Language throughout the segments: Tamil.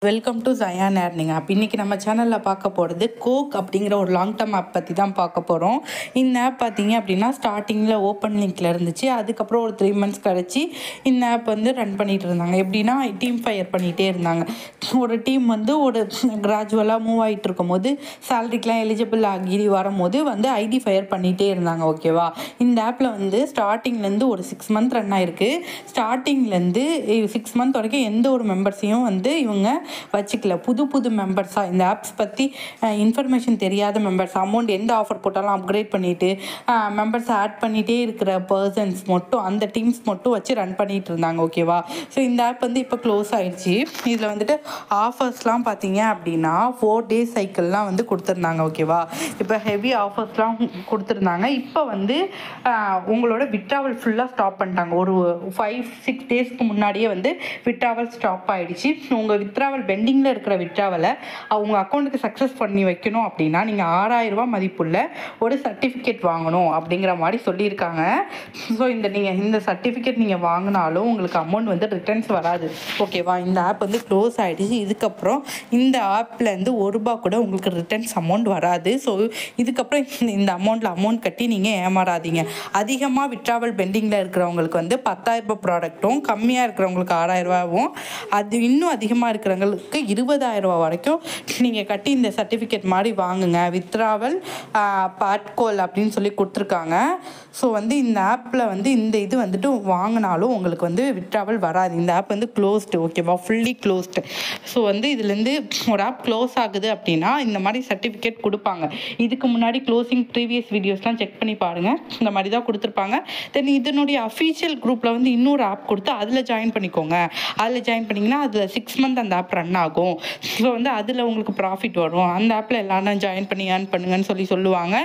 Welcome to Zion earning app. இன்றைக்கி நம்ம சேனலில் பார்க்க போகிறது கோக் அப்படிங்கிற ஒரு லாங் டேர்ம் ஆப் பற்றி தான் பார்க்க போகிறோம். இந்த ஆப் பார்த்தீங்க அப்படின்னா ஸ்டார்டிங்கில் ஓப்பன் லிங்க்கில் இருந்துச்சு. அதுக்கப்புறம் ஒரு 3 months கழிச்சு இந்த ஆப் வந்து ரன் பண்ணிகிட்டு இருந்தாங்க. எப்படின்னா டீம் ஃபயர் பண்ணிகிட்டே இருந்தாங்க. ஒரு டீம் வந்து ஒரு கிராஜுவலாக மூவ் ஆகிட்டு இருக்கும் போது சேலரிக்கெலாம் எலிஜிபிள் ஆகி வரும்போது வந்து ஐடி ஃபயர் பண்ணிகிட்டே இருந்தாங்க. ஓகேவா? இந்த ஆப்பில் வந்து ஸ்டார்டிங்லேருந்து ஒரு 6 months ரன் ஆகிருக்கு. ஸ்டார்டிங்லேருந்து 6 months வரைக்கும் எந்த ஒரு மெம்பர்ஸையும் வந்து இவங்க வச்சுக்கல. புது மெம்பர்ஸாக இந்த ஆப்ஸ் பற்றி இன்ஃபர்மேஷன் தெரியாத மெம்பர்ஸ் அமௌண்ட் எந்த ஆஃபர் போட்டாலும் அப்கிரேட் பண்ணிவிட்டு மெம்பர்ஸ் ஆட் பண்ணிகிட்டே இருக்கிற பர்சன்ஸ் மட்டும் அந்த டீம்ஸ் மட்டும் வச்சு ரன் பண்ணிகிட்டு இருந்தாங்க. ஓகேவா? ஸோ இந்த ஆப் வந்து இப்போ க்ளோஸ் ஆகிடுச்சு. இதில் வந்துட்டு ஆஃபர்ஸ்லாம் பார்த்தீங்க அப்படின்னா 4 days சைக்கிள்லாம் வந்து கொடுத்துருந்தாங்க. ஓகேவா? இப்போ ஹெவி ஆஃபர்ஸ்லாம் கொடுத்துருந்தாங்க. இப்போ வந்து உங்களோட விட்ராவல் ஃபுல்லாக ஸ்டாப் பண்ணிட்டாங்க. ஒரு 5-6 daysக்கு முன்னாடியே வந்து விட்ராவல் ஸ்டாப் ஆகிடுச்சு. உங்கள் விட்ராவல் பெண்டிங்கில் இருக்கிற விட்ராவலை அவங்க அக்கௌண்ட்டுக்கு சக்ஸஸ் பண்ணி வைக்கணும் அப்படின்னா நீங்கள் 6000 ரூபா மதிப்புள்ள ஒரு சர்டிஃபிகேட் வாங்கணும் அப்படிங்கிற மாதிரி சொல்லியிருக்காங்க. ஸோ இந்த சர்டிஃபிகேட் நீங்கள் வாங்கினாலும் உங்களுக்கு அமௌண்ட் வந்து ரிட்டர்ன்ஸ் வராது. ஓகேவா? இந்த ஆப் வந்து க்ளோஸ் ஆகிடுச்சு. இதுக்கப்புறம் இந்த ஆப்லேருந்து ₹1 கூட உங்களுக்கு ரிட்டர்ன்ஸ் அமௌண்ட் வராது. ஸோ இதுக்கப்புறம் இந்த அமௌண்ட் கட்டி நீங்கள் ஏமாறாதீங்க. அதிகமாக விட்ராவல் பெண்டிங்கில் இருக்கிறவங்களுக்கு வந்து 10,000 ரூபாய் ப்ராடக்ட்டும், கம்மியாக இருக்கிறவங்களுக்கு 6000 ரூபாவும், அது இன்னும் அதிகமாக இருக்கிறவங்களுக்கு 20,000 ரூபா வரைக்கும் நீங்கள் கட்டி இந்த சர்டிஃபிகேட் மாதிரி வாங்குங்க. வித்ராவல் பாட்கோல் அப்படின்னு சொல்லி கொடுத்துருக்காங்க. ஸோ வந்து இந்த ஆப்பில் வந்து இந்த இது வந்துட்டு வாங்கினாலும் உங்களுக்கு வந்து வித்ராவல் வராது. இந்த ஆப் வந்து க்ளோஸ்டு. ஓகேவா? Fully closed. ஸோ வந்து இதுலேருந்து ஒரு ஆப் க்ளோஸ் ஆகுது அப்படின்னா இந்த மாதிரி சர்டிஃபிகேட் கொடுப்பாங்க. இதுக்கு முன்னாடி க்ளோசிங் ப்ரீவியஸ் வீடியோஸ்லாம் செக் பண்ணி பாருங்கள். இந்த மாதிரி தான் கொடுத்துருப்பாங்க. தென் இதனுடைய அஃபீஷியல் குரூப்பில் வந்து இன்னொரு ஆப் கொடுத்து அதில் ஜாயின் பண்ணிக்கோங்க. அதில் ஜாயின் பண்ணிங்கன்னா அதில் 6 months அந்த ஆப் ரன் ஆகும். ஸோ வந்து அதில் உங்களுக்கு ப்ராஃபிட் வரும். அந்த ஆப்பில் எல்லாரும் ஜாயின் பண்ணி ஏர்ன் பண்ணுங்கன்னு சொல்லுவாங்க.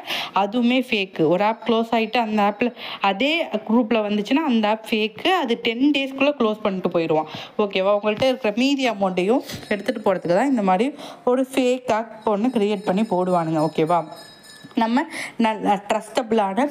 அதுவுமே ஃபேக்கு. ஒரு ஆப் க்ளோஸ் ஆகிட்டு அந்த ஆப்பில் அதே குரூப்பில் வந்துச்சுன்னா அந்த ஆப் ஃபேக்கு. அது 10 daysக்குள்ளே க்ளோஸ் பண்ணிட்டு போயிடுவான். ஓகேவா? உங்கள்கிட்ட இருக்கிற மீதி அமௌண்ட்டையும் எடுத்துகிட்டு போகிறதுக்கு தான் இந்த மாதிரி ஒரு ஃபேக் ஆப் ஒன்று க்ரியேட் பண்ணி போடுவானுங்க. ஓகேவா? நம்ம நல்ல ட்ரஸ்டபுளான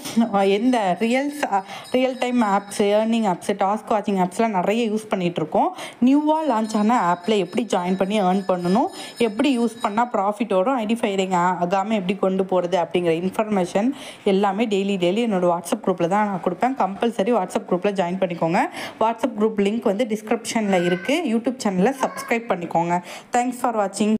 எந்த real time apps, earning apps, task வாட்சிங் ஆப்ஸ்லாம் நிறைய யூஸ் பண்ணிகிட்ருக்கோம். நியூவாக லான்ச் ஆன ஆப்பில் எப்படி ஜாயின் பண்ணி ஏர்ன் பண்ணணும், எப்படி யூஸ் பண்ணால் ப்ராஃபிட் வரும், ஐடி ஃபயரிங் ஆகாமல் எப்படி கொண்டு போகிறது அப்படிங்கிற இன்ஃபர்மேஷன் எல்லாமே டெய்லி என்னோடய வாட்ஸ்அப் குரூப்பில் தான் நான் கொடுப்பேன். கம்பல்சரி வாட்ஸ்அப் குரூப்பில் ஜாயின் பண்ணிக்கோங்க. வாட்ஸ்அப் குரூப் லிங்க் வந்து டிஸ்கிரிப்ஷனில் இருக்குது. யூடியூப் சேனலில் சப்ஸ்கிரைப் பண்ணிக்கோங்க. தேங்க்ஸ் ஃபார் வாட்சிங்.